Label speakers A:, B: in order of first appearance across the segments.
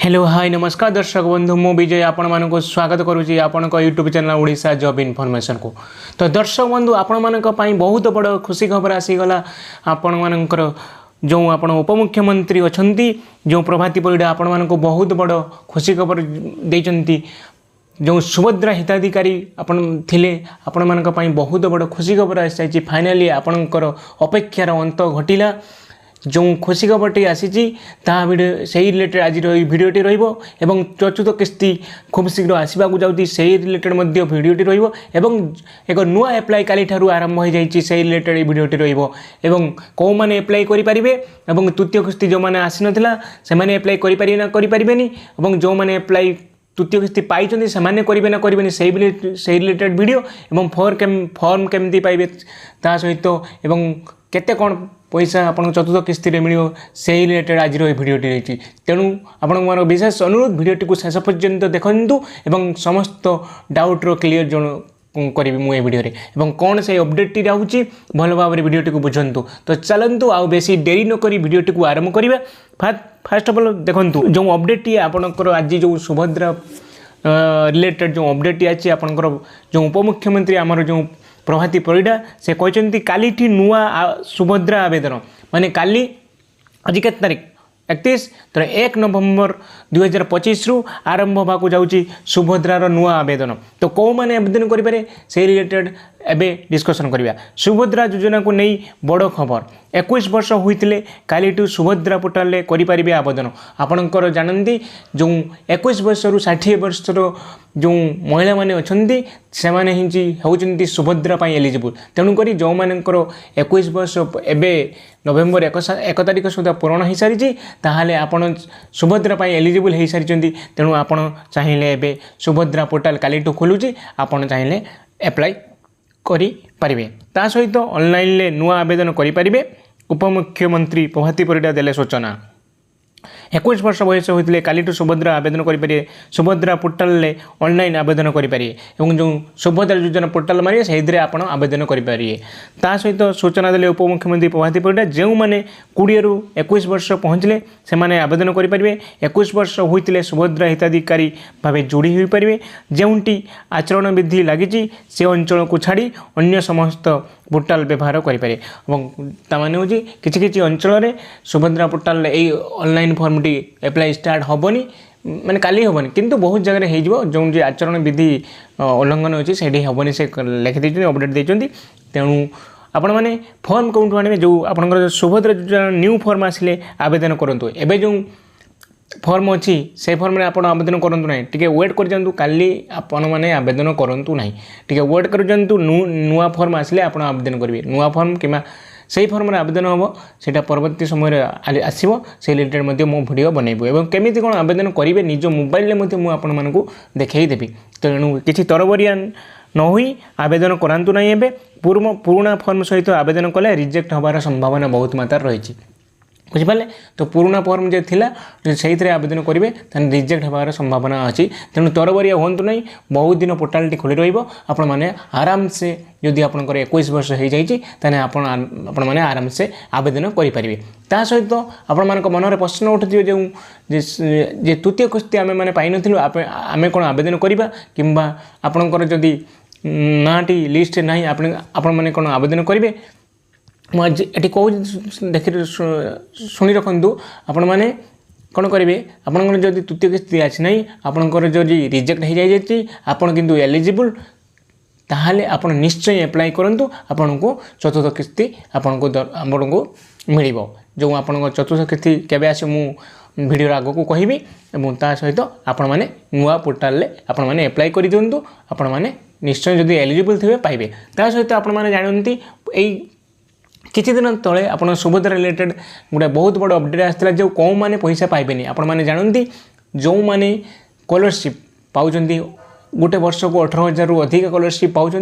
A: Hello hi नमस्कार दर्शक बंधु मु विजय आपण मानको स्वागत करुँची आपण YouTube channel Odisha job information को। तो दर्शक बंधु आपण मानक पई बहुत बड़ खुशी खबर आसीगला। आपण मानकर जो आपण उपमुख्यमंत्री अछंती जो प्रभाती परिडा आपण मानको बहुत बड़ खुशी खबर देचंती। जो सुभद्रा हिताधिकारी आपण थिले आपण मानक पई बहुत बड़ खुशी खबर आसी। फाइनली आपणकर अपेक्षार अंत घटिला। जो खुशी खबरटी आसी भिडियो से रिलेटेड आज भिडियोटी रही चतुर्थ किस्ती खूब शीघ्र आसवाक जाऊँगी से रिलेटेड भिडियोटी एक नुआ एप्लाई काली ठारू आरंभ हो जाए से रिलेटेड भिडियोटी रौ मैंने एप्लाई करेंगे तृतीय किस्ती जो मैंने आसी नाला से एप्लाई करें ना करें जो मैंने एप्लाई तृतीय किस्ती पाई से करेंगे ना करेंगे से रिलेटेड वीडियो फॉर्म केमती पाइबे ता सहित केते कौन पैसा आपन चतुर्थ किस्ती मिल से रिलेटेड आज भिडियोटी रही। तेणु आपण मोर विशेष अनुरोध भिडियोटी को शेष पर्यंत देखु एवं समस्त डाउट्र क्लीयर जो करी मुझे भिडियो कौन से अपडेट रोचे भल भाव में भिडियोटी को बुझंतु। तो चलतु आउ बेसी डेरी नक भिडियोटी को आरंभ करवा। फास्ट ऑफ ऑल देखु जो अपडेट आपणकर आज जो सुभद्रा रिलेटेड जो अपडेट अच्छी आपणकर जो उपमुख्यमंत्री आमर जो प्रभाती परिडा से कहते काली नुआ सुभद्रा आवेदन माने काली आज के तारीख 31 तो 1 नवंबर 2025 रु आरंभ होगा जाऊँगी सुभद्रार नुआ आवेदन। तो कौ मैंने आवेदन करें से रिलेटेड एबे डिस्कसन करवा। सुभद्रा योजना को नहीं बड़ खबर 21 वर्ष होते काली सुभद्रा पोर्टाल करें आवेदन। आपणकर जानती जो 21 वर्ष रु 60 वर्षर जो महिला माने अच्छी से होती सुभद्रा एलिजिबल। तेणुक जो मानकर 21 वर्ष एवं नवेम्बर 1 तारीख सुधा पूरण हो सारी ताहले आपण सुभद्रा एलिजिबल हो सारी। तेणु आपण चाहिए एवं सुभद्रा पोर्टाल काली खोलुची आपण चाहिए एप्लाई करें। ता सहित ऑनलाइन नुआ आवेदन करें। उपमुख्यमंत्री प्रभाती परिडा देले सूचना 21 वर्ष बयस होते काली सुभद्रा आवेदन करें। सुभद्रा पोर्टाल ऑनलाइन आवेदन करें जो सुभद्रा योजना पोर्टाल मारे से आप आवेदन करें। ता सहित सूचना देले उपमुख्यमंत्री प्रभाती परिडा जो मैंने 20 रु 21 वर्ष पहुँचले से माने आवेदन करें। 21 वर्ष होते सुभद्रा हिताधिकारी भाव जोड़ी हो पारे। जोटी आचरण विधि लगी से अंचल को छाड़ी अन्य समस्त पोर्टाल व्यवहार करें। ताने हूँ कि अंचल सुभद्रा पोर्टाल यही online form T apply start हेनी माने काली हेनी किंतु बहुत जगह हो जो आचरण विधि उल्लंघन अच्छी से हेनी से लिखिदे अपडेट देते। तेणु आपण मैंने फॉर्म कौटू आने जो आपंकर सुभद्रा योजना न्यू फॉर्म आसिले आवेदन करूँ। एवं जो फॉर्म अच्छी से फॉर्म में आप आवेदन करूँ ना टे वेट कर जातु काली आपण मैंने आवेदन करूँ ना टे वेट कर जातु नुआ फॉर्म आसिले आप आवेदन करेंगे। नुआ फॉर्म कि से फॉर्म आवेदन हम से परवर्ती समय आसो से रिलेटेड मो भिडियो बनइबू और केमी कौन आवेदन करेंगे निज मोबाइल मुझे आपण मानक देखई तेणु किसी तरबरिया न हुई आवेदन करातु ना। एवं पुराणा फॉर्म सहित आवेदन कले रिजेक्ट होबार संभावना बहुत मात्रा रही बुझिपारे। तो पुराणा फॉर्म जो थिला से आवेदन करेंगे तो रिजेक्ट होबार संभावना अच्छी। तेणु तरबरिया हूँ ना बहुत दिन पोर्टाल खोली रहा मैंने आराम से जदि आपंकर 21 वर्ष हो जाए आपण मैंने आराम से आवेदन करेंगे। ता सहित आपण मान मनरे प्रश्न उठुथिबे जो तृतीय किस्ती आम मैंने पाई नथिलु आमे कौन आवेदन करवा कि आपणकर जदि नाटी लिस्ट ना आपण मैंने कौन आवेदन करेंगे मुझे कौ देखी शुणी रखु आपण मैंने कौन करेंगे आपंकर जदि तृतीय किस्ती आसी ना आपंकर जदि रिजेक्ट हो जाए आपड़ किंतु एलिजिबल ताहले आपण निश्चय एप्लाई करूँ आपन को चतुर्थ किस्ती आपन को मिल जो आप चतुर्थ किस्ती केवे आस भिडियो आग को कहबी और सहित आपण मैंने नुआ पोर्टाल आपण मैंने एप्लाई कर दिंतु आपण मैंने निश्चय जदि एलिजिबल थे पाइबे। ता सहित आपण मैंने जानती यही किछि दिन तले आपण सुभद्रा रिलेटेड गोटे बहुत बड़ अपडेट आसाला जो कौ मैंने पैसा पाइबेनी आपण मैंने जानती जो मैंने स्कॉलरशिप पाँच गोटे वर्ष को 18,000 रु अधिक स्कॉलरशिप पाँच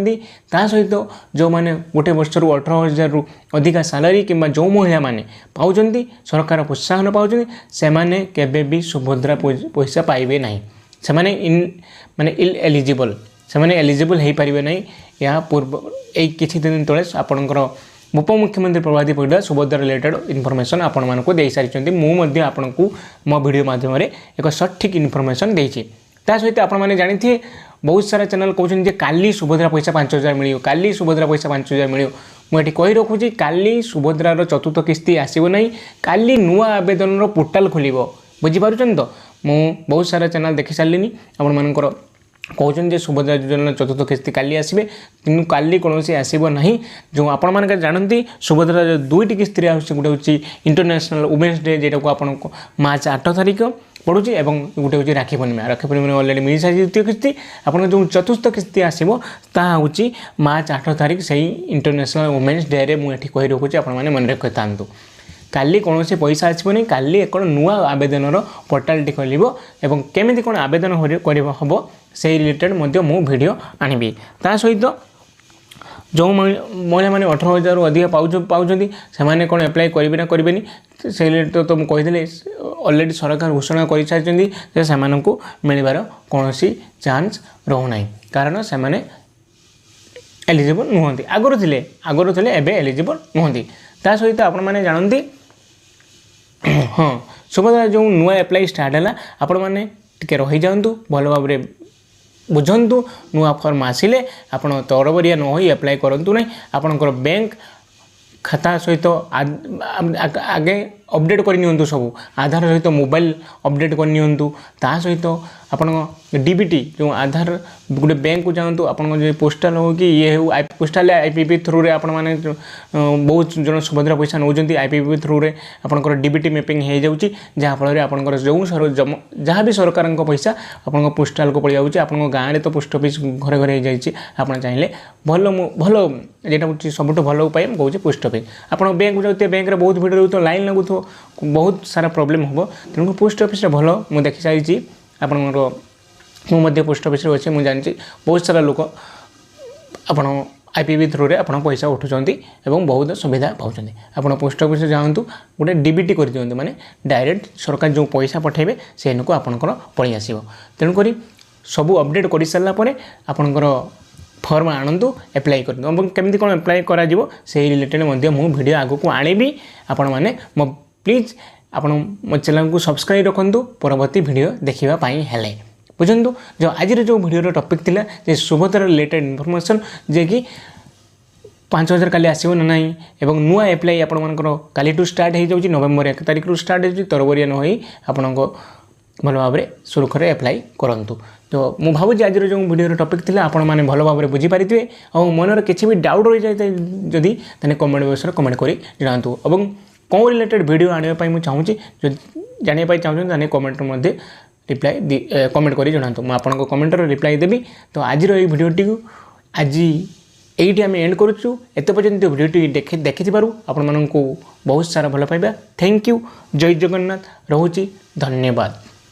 A: ता सहित जो मैंने गोटे वर्ष रु 18,000 रु अधिक सैलरी कि जो महिला मैंने पाँच सरकार प्रोत्साहन पाँच से मैंने केबे भी सुभद्रा पैसा पाइबे नहीं से माने इल एलिजिबल से माने एलिजिबल हो पारे नहीं। या पूर्व यही किछि दिन तले आपणकर उपमुख्यमंत्री प्रभाती परिडा सुभद्रा रिलेटेड इनफॉरमेशन आपण मानक दे सारी मुझे आपन को मो वीडियो माध्यम एक सठिक इनफॉरमेशन देती सहित आपण मैंने जानी बहुत सारा चैनल कहते काली सुभद्रा पैसा 5,000 मिल काली सुभद्रा पैसा 5,000 मिल मुझे कही रखुची काली सुभद्रार चतुर्थ किस्ती आसब ना काली नुआ आवेदन पोर्टाल खोल बुझीपार तो मु बहुत सारा चैनल देखी सारे आपण मानकर कहते सुभद्रा योजना चतुर्थ किस्ती काली आसबे कि काली कौन आसब ना जो आपण मैंने जानती सुभद्रा दुईट किस्ती गोटे हूँ इंटरनेशनल वुमेन्स डे जेटा को आपण मार्च 8 तारिख पड़ुची एवं गोटे हूँ राखी पूर्णिमा अलरेडी मिल सारी द्वितीय किस्ती आपन जो चतुर्थ किस्ती आसब ता हूँ मार्च 8 तारिख से इंटरनेशनल वुमेन्स डे मुझे कही रखुची आपने मन रखी था काली कौन से पैसा आसबनी काली एक नुआ आवेदन पोर्टाल खोल एवं केमी कौन आवेदन हम से रिलेटेड मु वीडियो आनबी ता सहित जो महिला मैंने 18,000 अधिक पाँच से कौन एप्लाई करेंगे ना करेंगे से रिलेटेड तो मुझे कही अलरेडी सरकार घोषणा कर सारी से मिलबार कौन चान्स रोना कारण से एलिजिबल नुहति आगुरी थे एवं एलिजिबल नुहति ता सहित आपण मैंने जानती हाँ सुभद्रा जो नुआ एप्लाई स्टार्ट है आपण मैंने टे रही जातु भल भाव बुझंतु नुआ फॉर्म आसिले आपण तरबरिया न हो एप्लाई करूँ ना आपणकर बैंक खाता सहित आगे अपडेट करनी सब आधार सहित मोबाइल अपडेट करनी ता सहित आपण डीबीटी जो आधार गोटे बैंक को जातु आपन पोस्टाल हो कि ये हो पोस्टाल आईपीपी थ्रू रे आपण माने बहुत जन सुभद्रा पैसा नौकरी आईपीपी थ्रू रे आपनकर डीबीटी मैपिंग हो जाऊँगी जहाँफल आपनकर जो जहाँ भी सरकार पैसा आपन पोस्टाल को पड़ जाऊँगी आपन गाँव में तो पोस्ट ऑफिस घरे घरे जाइए आप चाहिए भल भल जेटा हूँ सब भल उपाय कहूँ पोस्ट ऑफिस आप बैंक जाते बैंक में बहुत भीड़ रोथ लाइन लगुथ बहुत सारा प्रोब्लेम हम तेणु पोस्ट ऑफिस भल मुझे देखी सारी आपंकर पोस्ट ऑफिस अच्छे मुझे जानी बहुत सारा लोक आप आईपीपी थ्रू रे आप पैसा उठुंट और बहुत सुविधा पाँच आप पोस्ट ऑफिस जातु गोटे डीबीटी कर दिखाँ माने डायरेक्ट सरकार जो पैसा पठेबे से आपंकर पलि आसो तेणुक सबू अपडेट कर सारापर आपंकर फॉर्म आणतु एप्लाई कर केमी कौन एप्लाई करा से रिलेटेड मु वीडियो आगु को आनिबी आपण मैंने मो प्लीज आपण मो चैनल को सब्सक्राइब रखु परवर्ती वीडियो देखापी हेले बुझंतु जो आज जो वीडियो टॉपिक थिला जे सुभद्रा रिलेटेड इनफॉरमेशन जे कि 5,000 काली आसो ना नहीं एवं नुआ एप्लाई आपण मानकर काली टू स्टार्ट हो जाऊँगी नवेम्बर 1 तारिख स्टार्ट हो तरबरिया न होई आपण भल भाव में सुरक्षे एप्लाई करूँ तो मु भावुँ आज जो वीडियो टॉपिक थिला आपण मैंने भल भाव में बुझीपारे और मनर किसी भी डाउट रही जाए जदि कमेंट बॉक्स में कमेंट कर जनातु और कौन रिलेटेड वीडियो आने मुझे चाहूँगी जो जानापी चाहूँ कमेंट मध्य रिप्लाई कमेंट कर जनातु मुझे कमेंटर रिप्लाई देवी तो आज भिडियोटी को आज यही आम एंड करुँ एत पर्यंत भिडियोटी देखी आपण मानू बहुत सारा भल पाइबा थैंक यू जय जगन्नाथ रोची धन्यवाद।